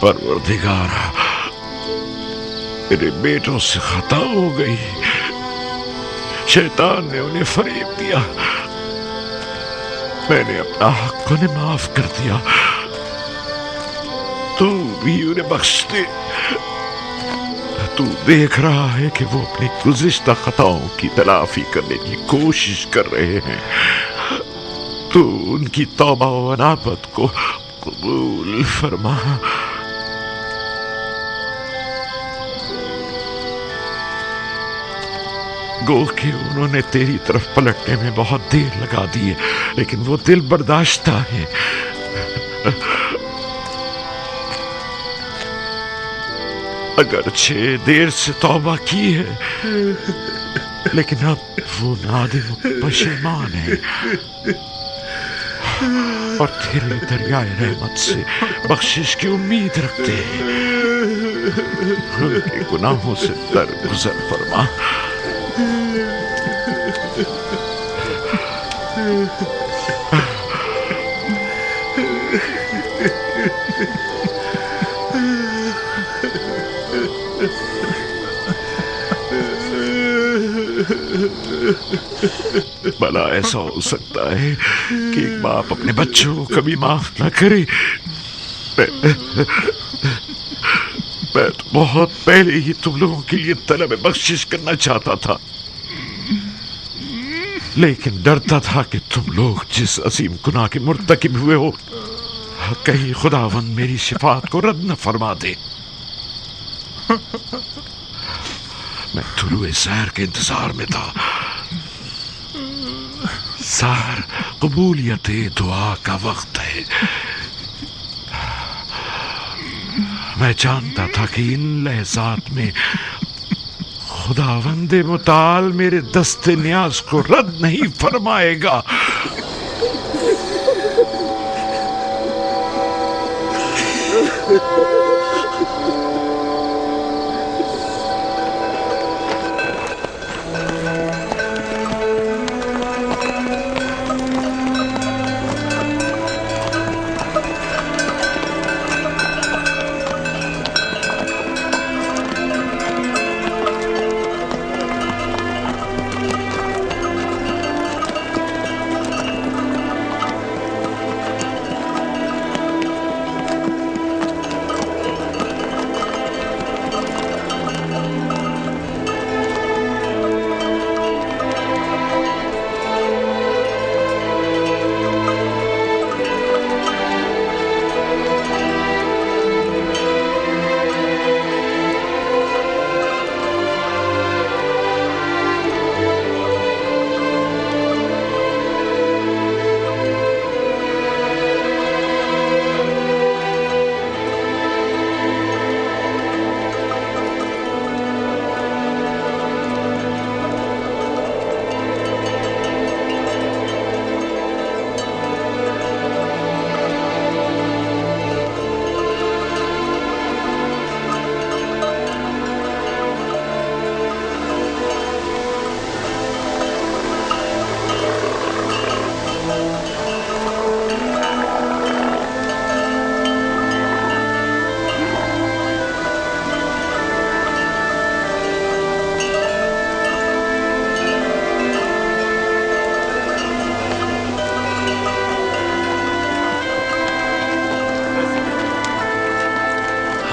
परवरदिगारा, मेरे बेटों से खता हो गई। शैतान ने उन्हें फरेब दिया। मैंने अपना हक उन्हें माफ कर दिया। तू भी उन्हें बख्श दे। तू देख रहा है कि वो अपनी गुज़िश्ता खताओं की तलाफी करने की कोशिश कर रहे हैं। तू उनकी तौबा व अनाबत को कबूल फरमा। गो कि उन्होंने तेरी तरफ पलटने में बहुत देर लगा दी है, लेकिन वो दिल बर्दाश्ता है। अगरचे देर से तौबा की है, लेकिन अब वो नादिम पशेमान है और तेरे दरियाए रहमत से बख्शिश की उम्मीद रखते हैं। उनके गुनाहों से दरगुजर फरमा। भला ऐसा हो सकता है कि एक बाप अपने बच्चों को कभी माफ ना करे? मैं तो बहुत पहले ही तुम लोगों के लिए तलब बख्शिश करना चाहता था, लेकिन डरता था कि तुम लोग जिस अजीम गुनाह के मुर्तकिब हुए हो, कहीं खुदावंद मेरी शिफात को रद्द न फरमा दे। मैं तुलुए सहर के इंतजार में था। सहर कबूलियत दुआ का वक्त है। मैं जानता था कि इन लहज़ात में खुदावंद मुताल मेरे दस्ते न्याज को रद्द नहीं फरमाएगा।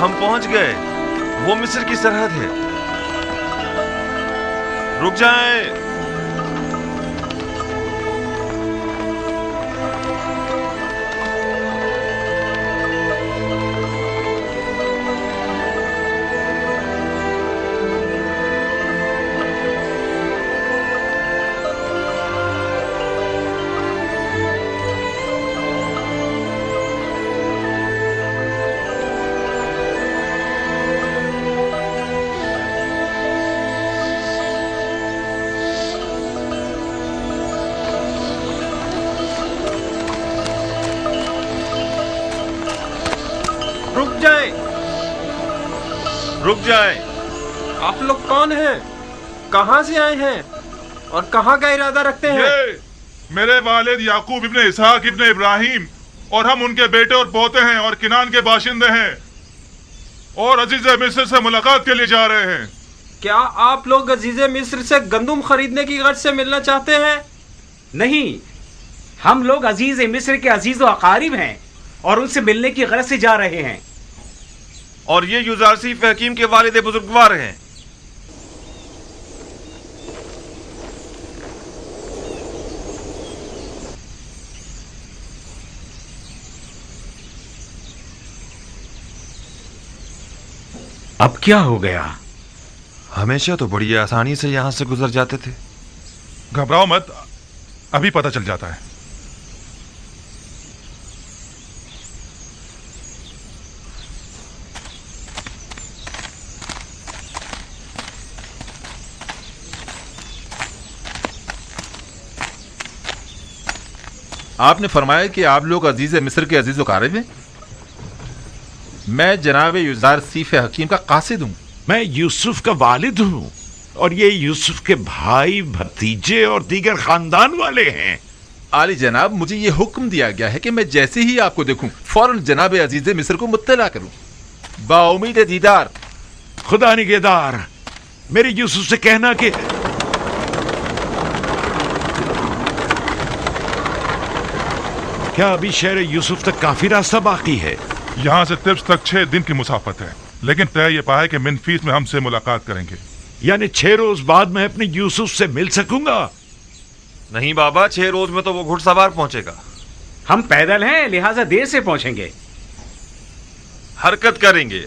हम पहुंच गए। वो मिस्र की सरहद है। रुक जाएं। रुक जाए। आप लोग कौन हैं? कहां से आए हैं और कहां का इरादा रखते हैं? ये मेरे वालिद याकूब इब्ने इसहाक इब्ने इब्राहिम और हम उनके बेटे और पोते हैं और किनान के बाशिंदे हैं। और अजीज मिस्र से मुलाकात के लिए जा रहे हैं। क्या आप लोग अजीज मिस्र से गंदुम खरीदने की गर्ज से मिलना चाहते हैं? नहीं, हम लोग अजीज मिस्र के अजीज व अकारिब हैं और उनसे मिलने की गरज से जा रहे हैं। और ये युजारसीफ हकीम के वालिद बुजुर्गवार हैं। अब क्या हो गया? हमेशा तो बड़ी आसानी से यहां से गुजर जाते थे। घबराओ मत, अभी पता चल जाता है। आपने फरमाया कि आप लोग अजीज मिस्र के अजीज वकारिब हैं। मैं जनाब युजार सीफ हकीम का कासिद हूं। मैं यूसुफ का वालिद हूं और ये यूसुफ के भाई, भतीजे और दीगर खानदान वाले हैं। आली जनाब, मुझे ये हुक्म दिया गया है कि मैं जैसे ही आपको देखूं फौरन जनाब अजीज मिस्र को मुत्तला करूं। बाउमीद दीदार। खुदा निगहदार, मेरे यूसुफ से कहना कि क्या अभी शहर यूसुफ तक काफी रास्ता बाकी है? यहाँ से तिब्स तक 6 दिन की मुसाफत है, लेकिन तय ये पाया कि मिनफीस में हमसे मुलाकात करेंगे। यानी 6 रोज बाद मैं अपने यूसुफ से मिल सकूंगा? नहीं बाबा, 6 रोज में तो वो घुड़सवार पहुंचेगा। हम पैदल हैं, लिहाजा देर से पहुंचेंगे। हरकत करेंगे।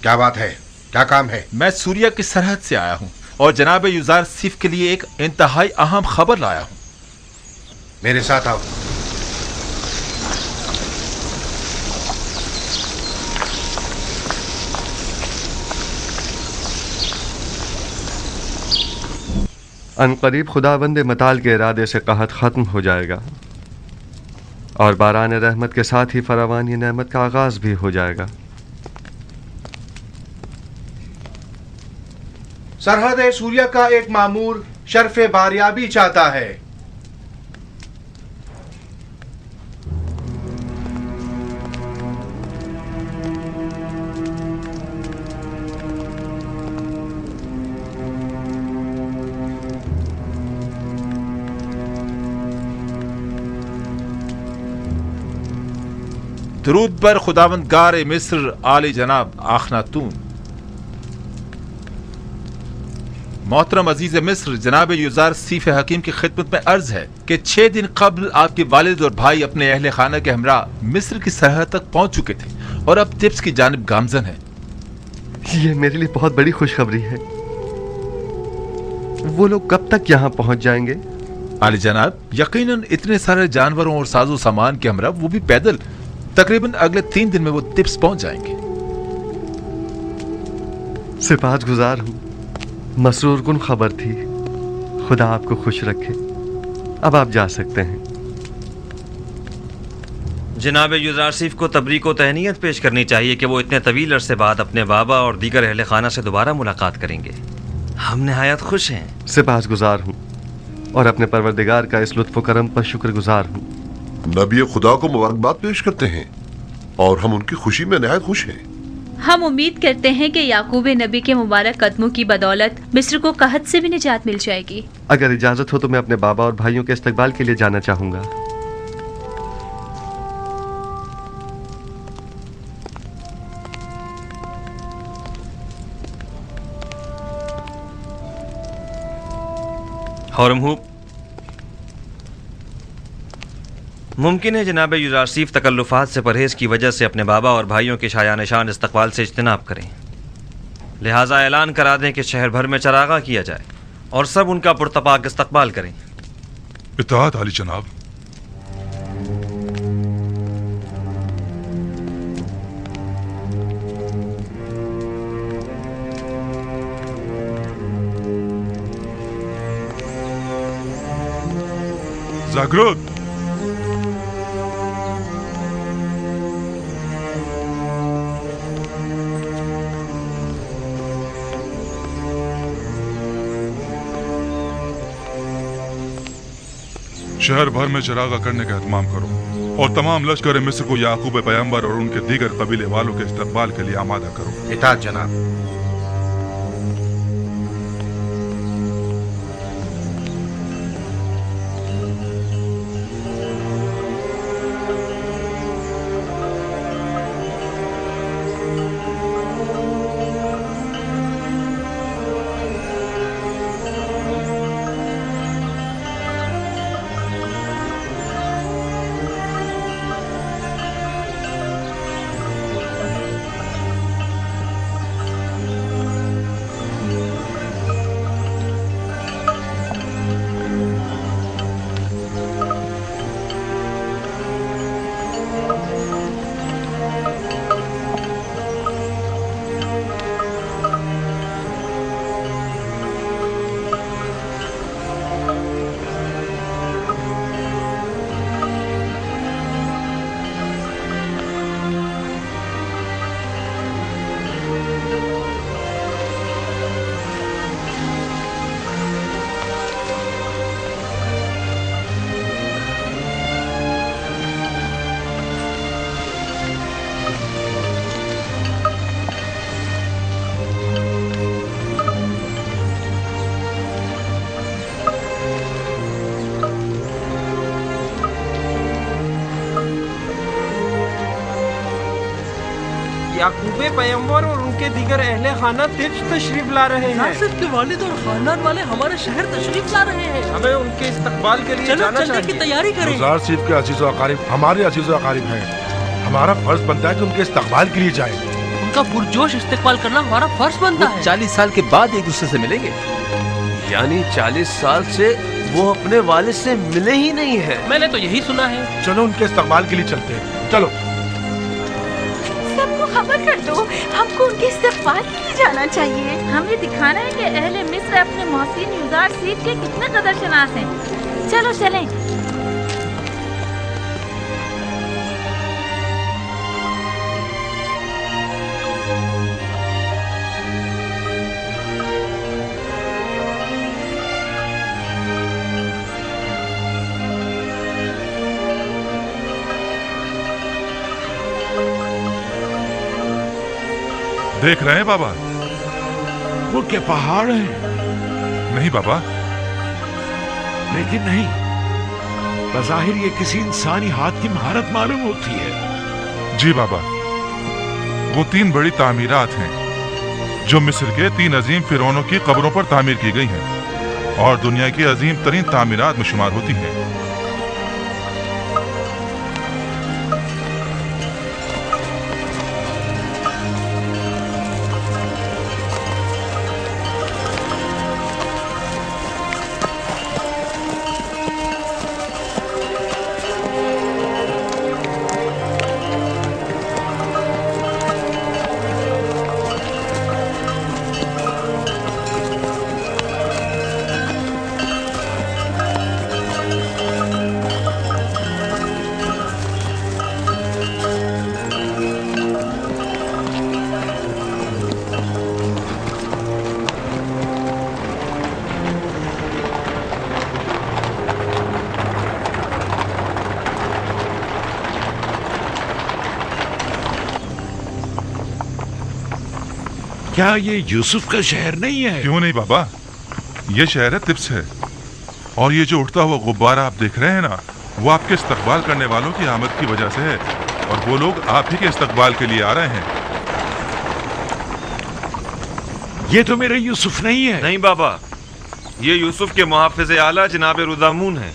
क्या बात है? क्या काम है? मैं सूरिया की सरहद से आया हूं और जनाब युजार सीफ के लिए एक इंतहाई अहम खबर लाया हूं। मेरे साथ आओ। अनकरीब खुदाबंद मताल के इरादे से कहत ख़त्म हो जाएगा और बारान रहमत के साथ ही फरावानी नेमत का आगाज़ भी हो जाएगा। सरहद सूर्या का एक मामूर शर्फ़े बारियाबी चाहता है। दरूद पर खुदावंद गार मिस्र आली जनाब आखनातून। मोहतरम अजीज मिस्र जनाब युजार सीफ हकीम की खिदमत में अर्ज है कि 6 दिन कबल आपके वालिद और भाई अपने अहले खाना के हमरा मिस्र की सरहद तक पहुंच चुके थे और अब तिब्स की जानिब गामजन है। ये मेरे लिए बहुत बड़ी खुशखबरी है। वो लोग कब तक यहाँ पहुंच जाएंगे? आली जनाब, यकीनन इतने सारे जानवरों और साजो सामान के हमरा, वो भी पैदल, तकरीबन अगले 3 दिन में वो तिब्स पहुंच जाएंगे। सिपाहगुजार हूँ। मसरूर कुन खबर थी। खुदा आपको खुश रखे। अब आप जा सकते हैं। जनाब युज़ारसीफ को तबरीक व तहनीयत पेश करनी चाहिए कि वो इतने तवील अरसे बाद अपने बाबा और दीगर अहले खाना से दोबारा मुलाकात करेंगे। हम नहायत खुश हैं। सिपाहगुजार हूँ और अपने परवरदिगार का इस लुत्फ़ करम पर शुक्रगुजार हूँ। नबी खुदा को मुबारकबाद पेश करते हैं और हम उनकी खुशी में नहायत खुश हैं। हम उम्मीद करते हैं कि याकूब नबी के मुबारक कदमों की बदौलत मिस्र को कहत से भी निजात मिल जाएगी। अगर इजाजत हो तो मैं अपने बाबा और भाइयों के इस्तकबाल के लिए जाना चाहूंगा। हौरमहूब, मुमकिन है जनाब युज़ारसीफ तकल्लुफ़ात से परहेज़ की वजह से अपने बाबा और भाइयों के शाया निशान इस्तकबाल से इज्तिनाब करें। लिहाजा ऐलान करा दें कि शहर भर में चरागा किया जाए और सब उनका पुरतपाक इस्तकबाल करें। इत्ताअत आली जनाब। जागरूक। शहर भर में चरागा करने का एहतमाम करो और तमाम लश्कर मिस्र को याकूब पैगंबर और उनके दीगर कबीले वालों के इस्तकबाल के लिए आमादा करो। इताअत जनाब। याकूब पैगंबर और उनके दीगर अहले खाना तिब्स तशरीफ ला रहे हैं। नासिर के वालिद और खानदान वाले हमारे शहर तशरीफ ला रहे हैं। हमें उनके इस्तकबाल के लिए जाना चलने की तैयारी करें। युज़ारसीफ के अजीज़ व अकारिब हमारे अजीज़ व अकारिब हैं। हमारा फर्ज बनता है कि उनके इस्तकबाल के लिए जाएं। उनका पुरजोश इस्तकबाल करना हमारा फर्ज बनता है। 40 साल के बाद एक दूसरे से मिलेंगे। यानी 40 साल से वो अपने वालिद से मिले ही नहीं है। मैंने तो यही सुना है। चलो उनके इस्तकबाल के लिए चलते हैं। चलो सबको खबर कर दो, हमको उनके इस्तकबाल के लिए जाना चाहिए। हमें दिखाना है कि अहले मिस्र अपने मोहसिन युज़ारसीफ के कितने कदर शनास हैं। चलो चलें। देख रहे हैं बाबा? वो क्या पहाड़ है? नहीं बाबा। लेकिन नहीं, बज़ाहिर ये किसी इंसानी हाथ की महारत मालूम होती है। जी बाबा, वो 3 बड़ी तामीरात हैं जो मिस्र के 3 अजीम फिरौनों की कब्रों पर तामीर की गई हैं और दुनिया की अजीम तरीन तामीरात में शुमार होती हैं। क्या ये यूसुफ का शहर नहीं है? क्यों नहीं बाबा, ये शहर है तिब्स है। और ये जो उठता हुआ गुब्बारा आप देख रहे हैं ना, वो आपके इस्तकबाल करने वालों की आमद की वजह से है, और वो लोग आप ही के इस्तकबाल के लिए आ रहे हैं। ये तो मेरा यूसुफ नहीं है। नहीं बाबा, ये यूसुफ के मुहाफिज आला जनाब रुदामून है।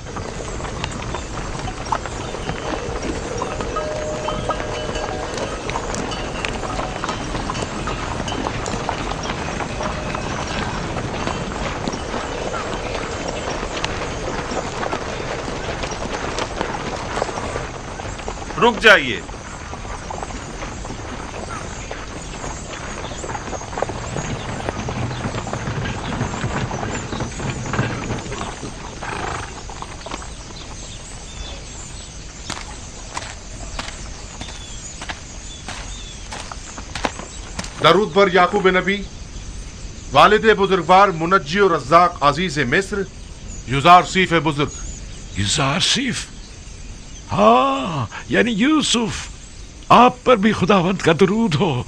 रुक जाइए। दरूद पर याकूब नबी, वालिद बुजुर्गवार मुनज्जी और रज़्ज़ाक अजीज मिस्र, युजार सीफ बुजुर्ग। युजार सीफ? हाँ, यानी यूसुफ, आप पर भी खुदावंत का दरूद हो।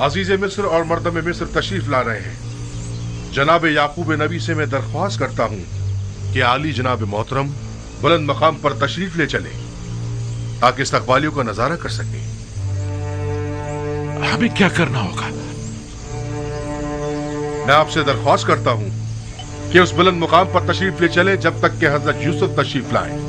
अजीज मिस्र और मर्दम मिस्र तशरीफ ला रहे हैं। जनाब याकूब नबी से मैं दरख्वास्त करता हूं कि आली जनाब मोहतरम बुलंद मकाम पर तशरीफ ले चले ताकि इस्तकबालियों का नजारा कर सके। हमें क्या करना होगा? मैं आपसे दरख्वास्त करता हूं कि उस बुलंद मुकाम पर तशरीफ ले चले जब तक कि हजरत यूसुफ तशरीफ लाए।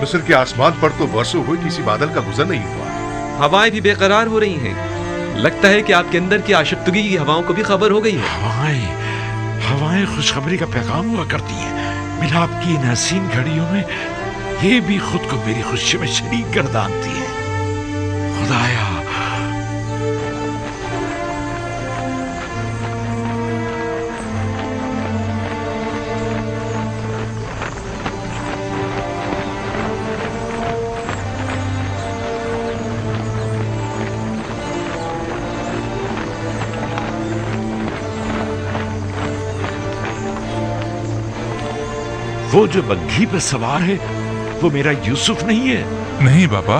मिस्र के आसमान पर तो बरसों हुए किसी बादल का गुजर नहीं हुआ। हवाएं भी बेकरार हो रही हैं। लगता है कि आपके अंदर की आशिक़गी की हवाओं को भी खबर हो गई है। हवाएं खुशखबरी का पैगाम हुआ करती हैं। मिलाप की इन हसीन घड़ियों में ये भी खुद को मेरी खुशी में शरीक गर्दानती है। खुदाया, वो जो बग्घी पर सवार है वो मेरा यूसुफ नहीं है? नहीं बाबा,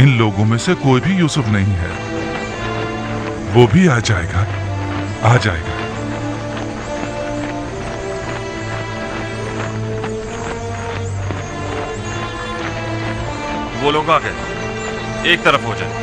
इन लोगों में से कोई भी यूसुफ नहीं है। वो भी आ जाएगा, आ जाएगा। वो लोग आ गए, एक तरफ हो जाए।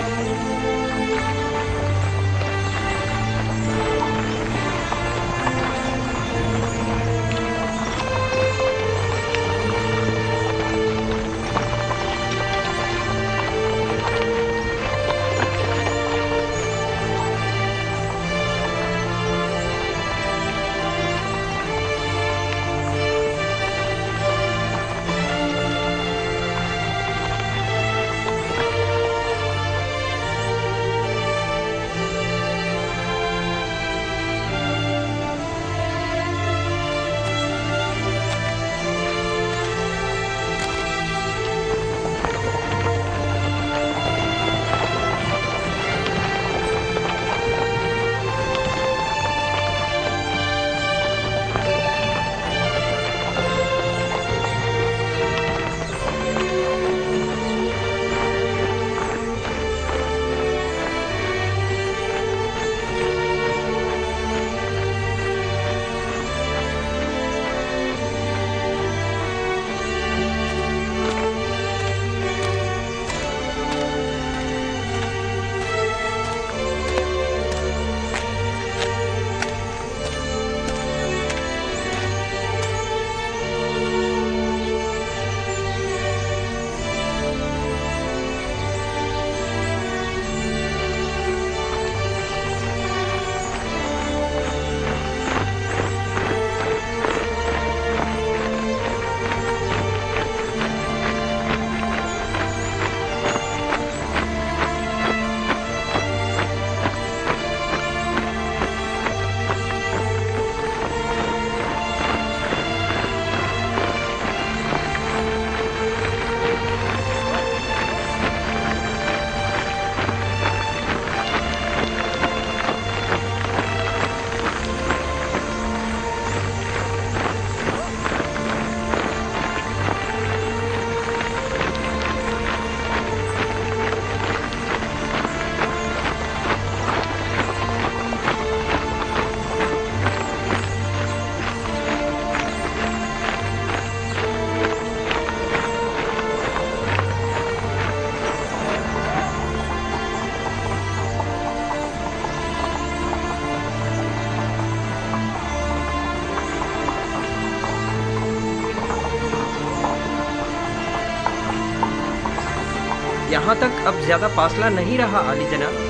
यहाँ तक अब ज्यादा फासला नहीं रहा आली जनाब।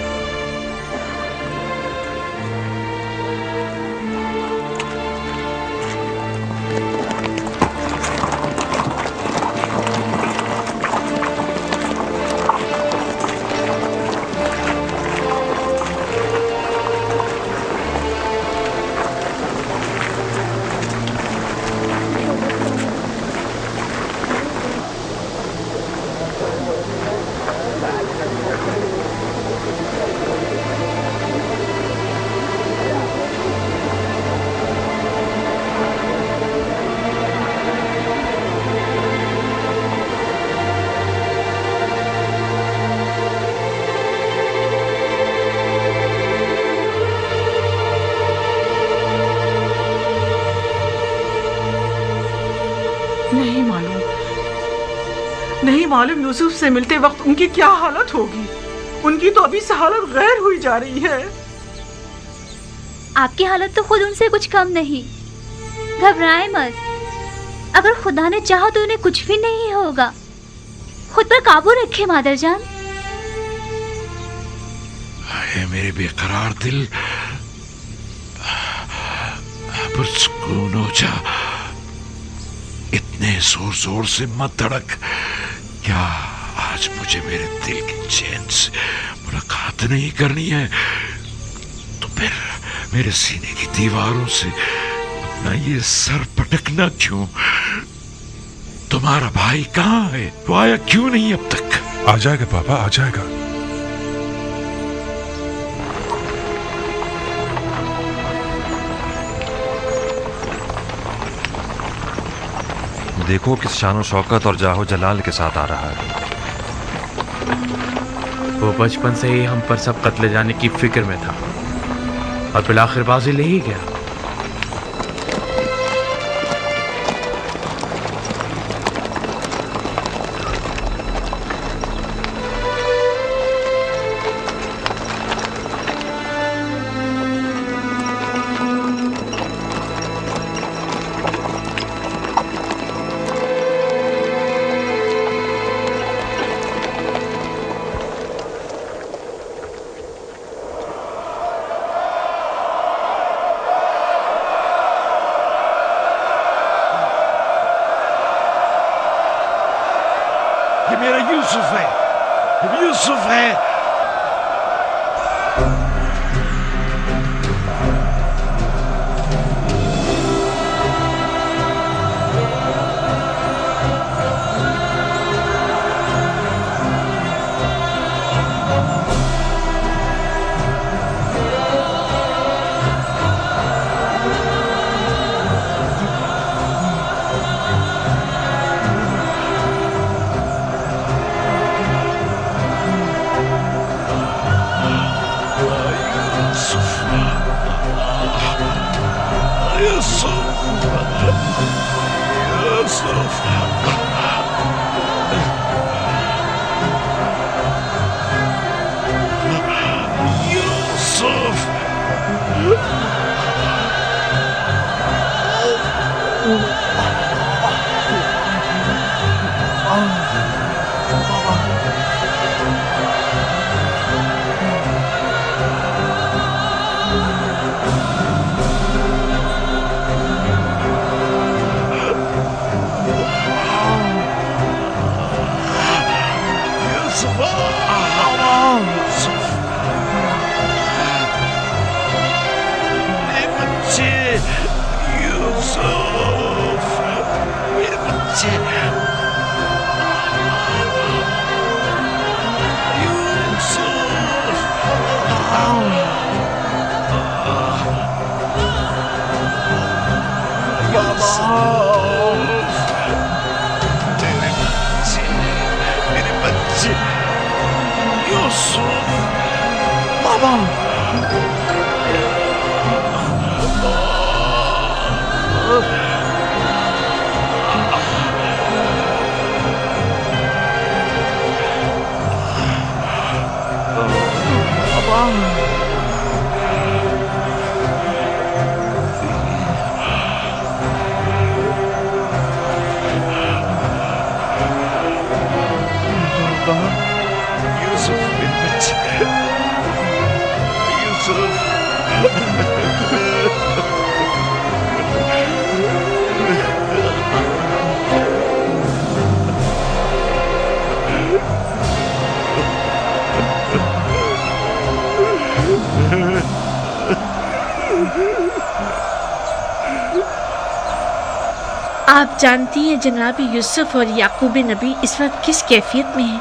नहीं मालूम यूसुफ से मिलते वक्त उनकी क्या हालत होगी। उनकी तो अभी से हालत गैर हुई जा रही है। आपकी हालत तो खुद उनसे कुछ कम नहीं। घबराएं मत, अगर खुदा ने चाहा तो उन्हें कुछ भी नहीं होगा। खुद पर काबू रखे मादरजान। हाय मेरे बेकरार दिल, पुरसुकून हो जा। इतने जोर जोर से मत धड़क। क्या आज मुझे मेरे दिल के चैन से मुलाकात नहीं करनी है तो फिर मेरे सीने की दीवारों से अपना ये सर पटकना क्यों? तुम्हारा भाई कहाँ है? वो आया क्यों नहीं अब तक? आ जाएगा पापा, आ जाएगा। देखो किस शानो शौकत और जाहो जलाल के साथ आ रहा है। वो बचपन से ही हम पर सब कत्ले जाने की फिक्र में था और फिर आखिर बाजी ले ही गया। ये मेरा यूसुफ है, यूसुफ है। आप जानती हैं जनाब यूसुफ और याकूब नबी इस वक्त किस कैफियत में हैं?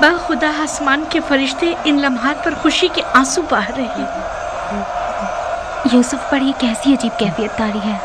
बाखुदा आसमान के फरिश्ते इन लम्हात पर खुशी के आंसू बहा रहे हैं। यूसुफ पर ये कैसी अजीब कैफियत तारी है।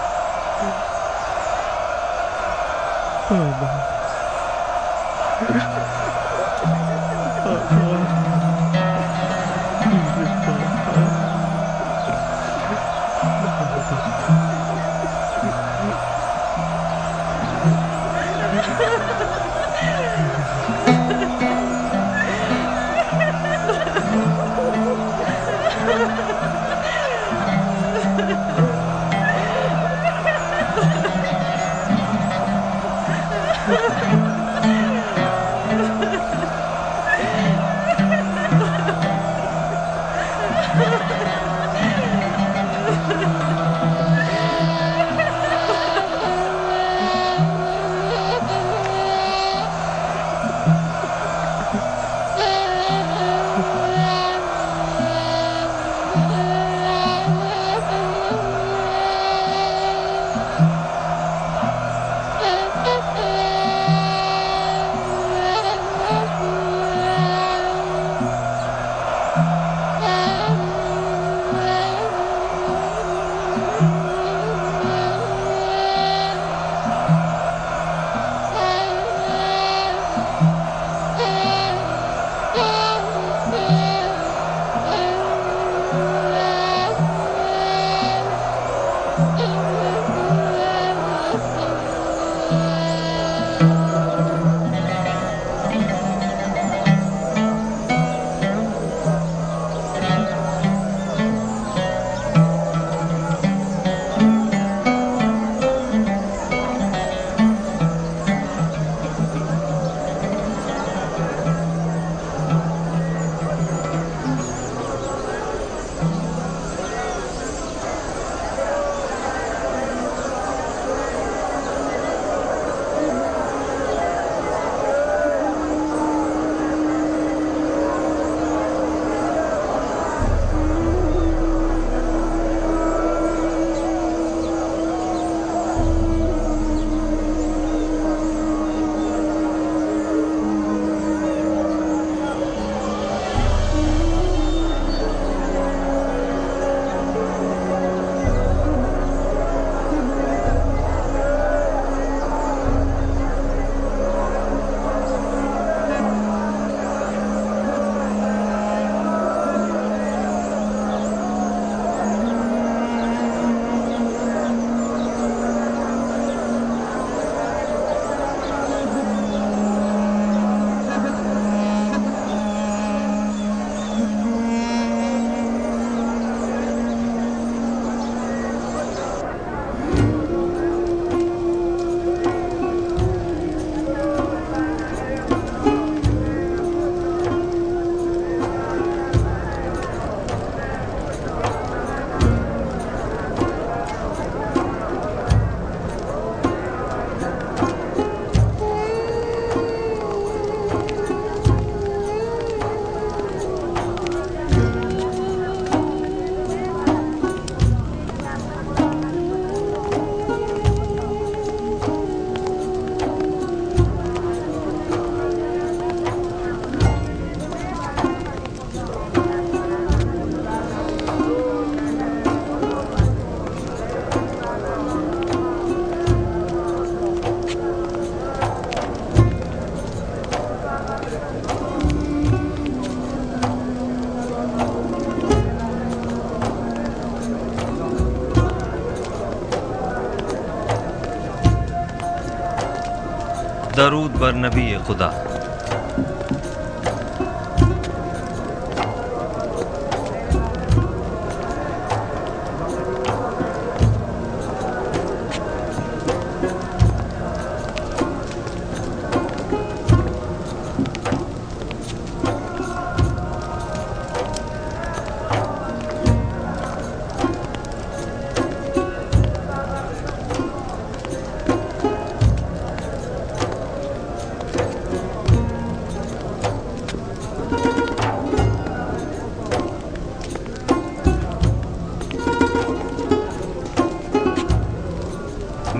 दरूद बर नबी खुदा।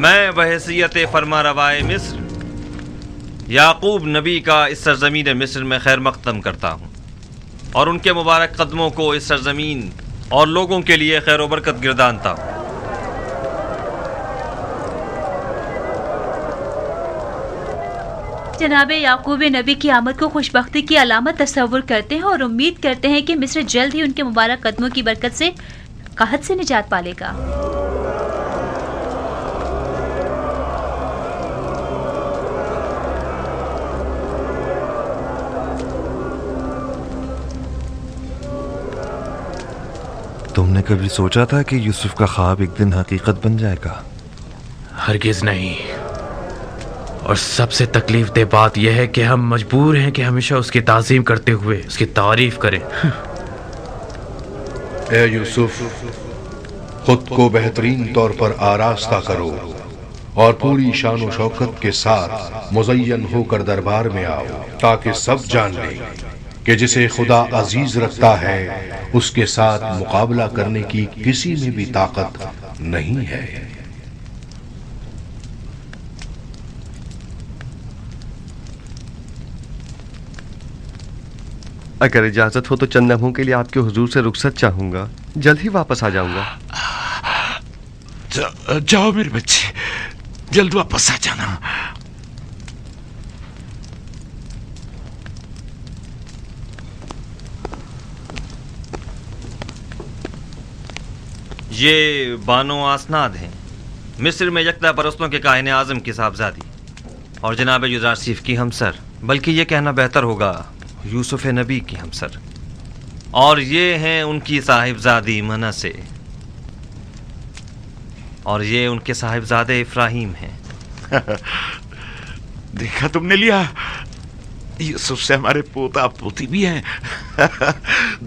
मैं बहैसियत फरमा रवाए मिस्र याकूब नबी का इस सरजमीन मिस्र में खैर मकदम करता हूँ और उनके मुबारक कदमों को इस सरजमीन और लोगों के लिए खैर व बरकत गिरदानता हूँ। जनाब याकूब नबी की आमद को खुशबख्ती की अलामत तस्वुर करते हैं और उम्मीद करते हैं कि मिस्र जल्द ही उनके मुबारक कदमों की बरकत से कहत से निजात पालेगा। तुमने कभी सोचा था कि यूसुफ का ख्वाब एक दिन हकीकत बन जाएगा? हरगिज नहीं। और सबसे तकलीफ दे बात यह है कि हम मजबूर हैं कि हमेशा उसकी ताज़ीम करते हुए उसकी तारीफ करें। ए यूसुफ, खुद को बेहतरीन तौर पर आरास्ता करो और पूरी शान व शौकत के साथ मुज़य्यन होकर दरबार में आओ, ताकि सब जान लें कि जिसे खुदा अजीज रखता है उसके साथ मुकाबला करने की किसी में भी ताकत नहीं है। अगर इजाजत हो तो चंद लम्हों के लिए आपके हुजूर से रुखसत चाहूंगा, जल्द ही वापस आ जाऊंगा। जाओ मेरे बच्चे, जल्द वापस आ जाना। ये बानो आसनाद हैं, मिस्र में यकता परस्तों के काहिन आजम की साहबजादी और जनाब युजारसीफ की हमसर, बल्कि ये कहना बेहतर होगा यूसुफ नबी की हमसर, और ये हैं उनकी साहिबजादी मनसे, और ये उनके साहिबजादे इफ्राहीम हैं। देखा तुमने लिया, यूसुफ से हमारे पोता पोती भी हैं।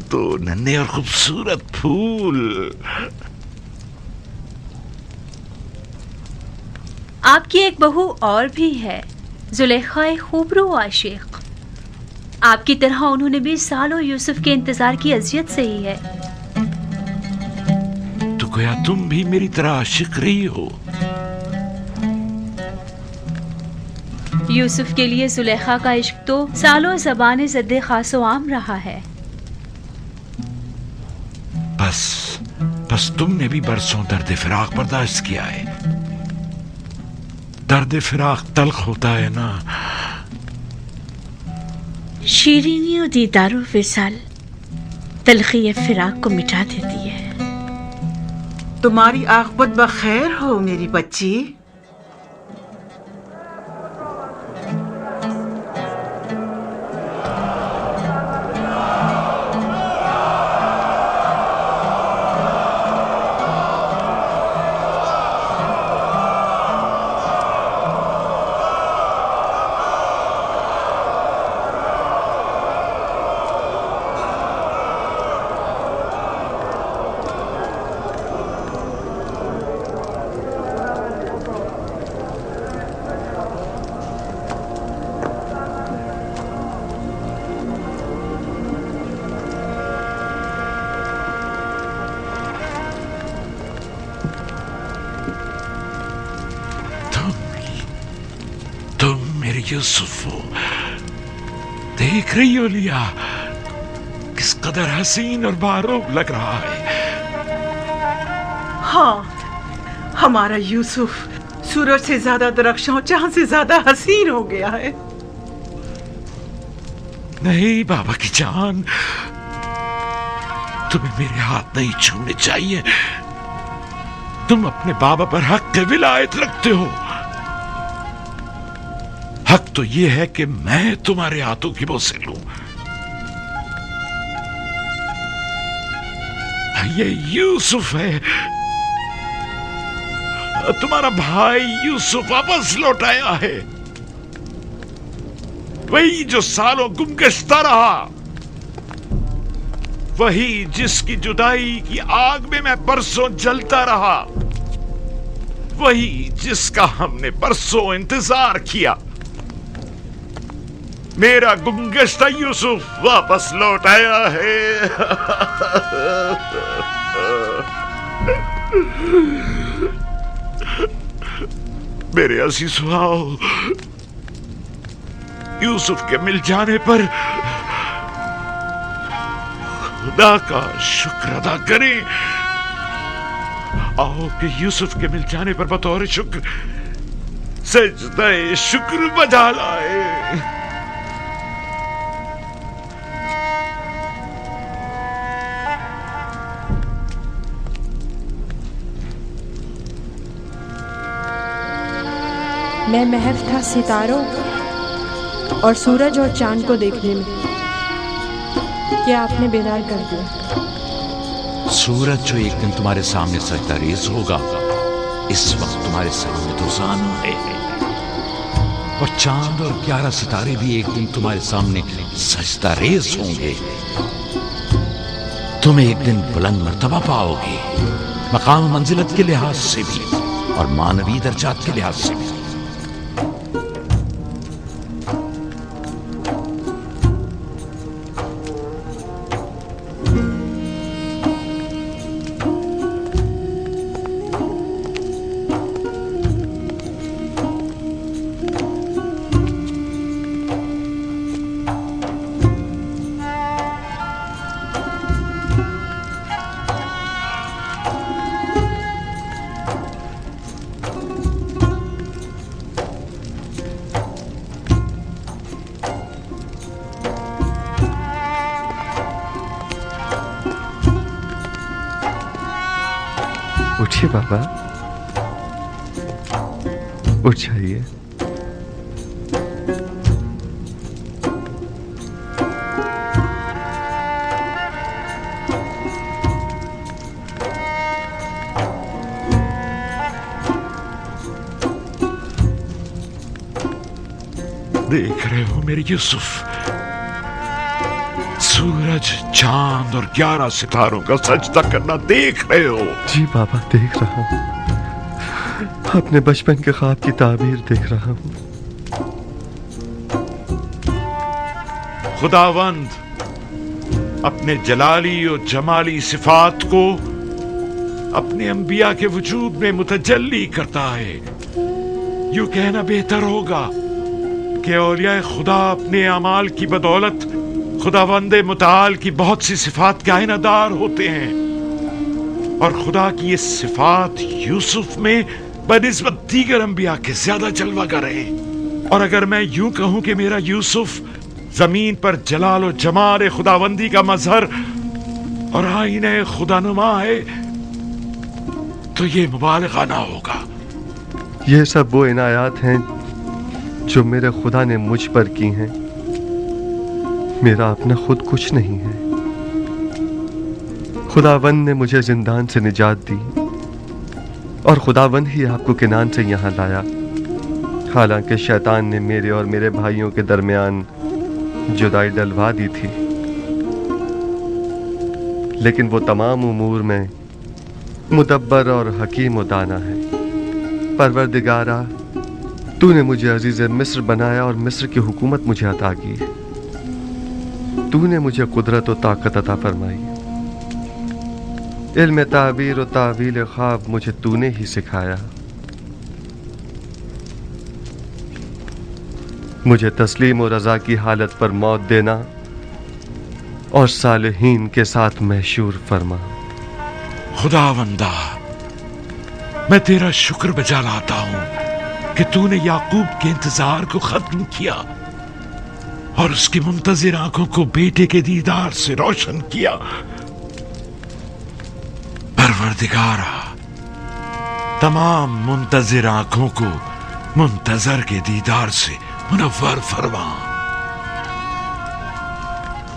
दो नन्हे और खूबसूरत फूल। आपकी एक बहू और भी है, जुलेखा खूबरू आशिक। आपकी तरह उन्होंने भी सालों यूसुफ के इंतजार की अजियत सही है। तो गोया तुम भी मेरी तरह आशिक रही हो। यूसुफ के लिए जुलेखा का इश्क तो सालों ज़बान ज़द्दे खासो आम रहा है। बस तुमने भी बरसों दर्द फिराक बर्दाश्त किया है। दर्द फिराक तल्ख होता है ना। शीरीनी और दीदारो विसाल तलखी फिराक को मिटा देती है। तुम्हारी आखबत बखैर हो मेरी बच्ची। यूसुफ, देख रही हो लिया किस कदर हसीन और बारूब लग रहा है। हाँ, हमारा यूसुफ सूरज से ज्यादा दरख्शां, चांद से ज्यादा हसीन हो गया है। नहीं बाबा की जान, तुम्हें मेरे हाथ नहीं छूने चाहिए। तुम अपने बाबा पर हक के विलायत रखते हो। हक तो यह है कि मैं तुम्हारे हाथों की बोसे लूं। ये यूसुफ है, तुम्हारा भाई यूसुफ वापस लौट आया है। वही जो सालों गुमगश्ता रहा, वही जिसकी जुदाई की आग में मैं बरसों जलता रहा, वही जिसका हमने बरसों इंतजार किया। मेरा गुमगश्ता यूसुफ वापस लौट आया है। मेरे अजीजों, आओ यूसुफ के मिल जाने पर खुदा का शुक्र अदा करें। आओ कि यूसुफ के मिल जाने पर बतौर शुक्र सजदे शुक्र बजा लाए। मैं महव था सितारों और सूरज और चांद को देखने में, क्या आपने बेदार कर दिया। सूरज जो एक दिन तुम्हारे सामने सजदा रेज़ होगा, इस वक्त तुम्हारे सामने तो ज़ानू है, और चांद और 11 सितारे भी एक दिन तुम्हारे सामने सजदा रेज़ होंगे। तुम एक दिन बुलंद मर्तबा पाओगे, मकाम मंजिलत के लिहाज से भी और मानवी दर्जात के लिहाज से भी। उठिए बाबा, उठ जाइए। देख रहे हो मेरे यूसुफ, सूरज, चांद और 11 सितारों का सजदा करना देख रहे हो? जी बाबा, देख रहा हूँ। अपने बचपन के ख्वाब की ताबीर देख रहा हूँ। खुदावंद अपने जलाली और जमाली सिफात को अपने अंबिया के वजूद में मुतजल्ली करता है। यूं कहना बेहतर होगा कि औलिया खुदा अपने अमाल की बदौलत खुदावंदे मुताल की बहुत सी सिफात के आईनादार होते हैं, और खुदा की ये सिफात यूसुफ में बनिस्बत दीगर अंबिया के ज्यादा जलवागर है। और अगर मैं यूं कहूं कि मेरा यूसुफ जमीन पर जलाल और जमाल खुदावंदी का मजहर और आईने खुदानुमा है, तो ये मुबालगा ना होगा। ये सब वो इनायात हैं जो मेरे खुदा ने मुझ पर की हैं। मेरा अपना खुद कुछ नहीं है। खुदावंद ने मुझे जिंदान से निजात दी, और खुदावंद ही आपको किनान से यहाँ लाया। हालांकि शैतान ने मेरे और मेरे भाइयों के दरमियान जुदाई डलवा दी थी, लेकिन वो तमाम उमूर में मुदब्बर और हकीम व दाना है। परवरदिगारा, तूने मुझे अजीज़ मिस्र बनाया और मिस्र की हुकूमत मुझे अता की। तूने मुझे कुदरत और ताकत अता फरमाई। इल्म ताबीर और तावील ख्वाब मुझे तूने ही सिखाया। मुझे तस्लीम और रजा की हालत पर मौत देना और सालिहीन के साथ महशूर फरमा। खुदावंदा, मैं तेरा शुक्र बजा लाता हूं कि तूने याकूब के इंतजार को खत्म किया और उसकी मुंतजिर आंखों को बेटे के दीदार से रोशन किया। परवरदिगारा, तमाम मुंतजिर आंखों को मुंतजर के दीदार से मुनव्वर फरमा।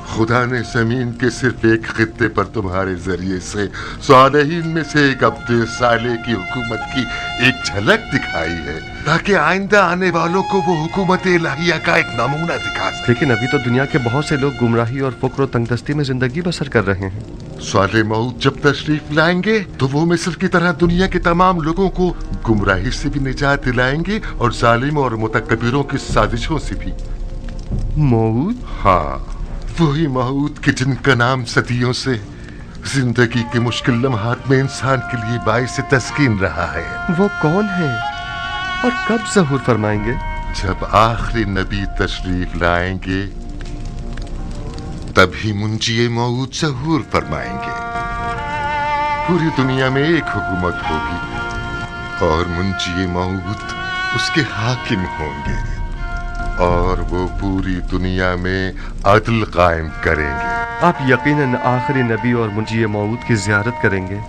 खुदा ने जमीन के सिर्फ एक खित्ते पर तुम्हारे जरिए से सालेहीन में से एक अब्दे साले की हुकूमत की एक झलक दिखाई है, ताकि आइंदा आने वालों को वो हुकूमत इलाहिया का एक नमूना दिखा सके। लेकिन अभी तो दुनिया के बहुत से लोग गुमराही और फुक्र और तंगदस्ती में जिंदगी बसर कर रहे हैं। साले मऊद जब तशरीफ लाएंगे तो वो मिस्र की तरह दुनिया के तमाम लोगों को गुमराही से भी निजात दिलाएंगे और जालिम और मुतकब्बिरों की साजिशों से भी। मऊद? हाँ, वही मऊद कि जिनका नाम सदियों से जिंदगी के मुश्किल लम्हात में इंसान के लिए बाइस तस्कीन रहा है। वो कौन है? और कब ज़हूर फरमाएंगे? जब आखिरी नबी तशरीफ लाएंगे तभी मुंजी मौऊद ज़हूर फरमाएंगे। पूरी दुनिया में एक हुकूमत होगी और मुंजी मौऊद उसके हाकिम होंगे और वो पूरी दुनिया में अदल कायम करेंगे। आप यकीनन आखिरी नबी और मुंजी मौऊद की ज़ियारत करेंगे।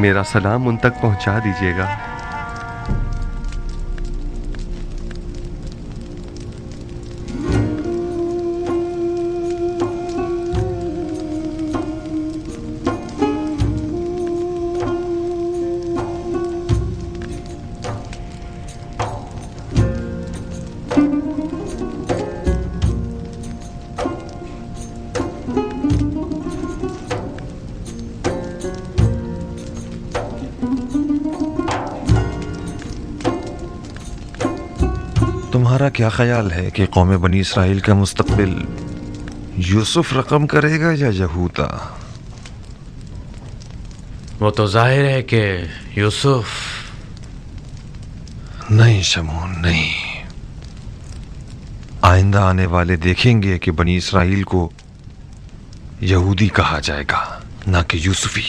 मेरा सलाम उन तक पहुंचा दीजिएगा। तुम्हारा क्या ख्याल है कि कौम बनी इसराइल का मुस्तकबिल यूसुफ रकम करेगा या यहूदा? वो तो जाहिर है कि यूसुफ। नहीं शमून, नहीं। आइंदा आने वाले देखेंगे कि बनी इसराइल को यहूदी कहा जाएगा, ना कि यूसुफी।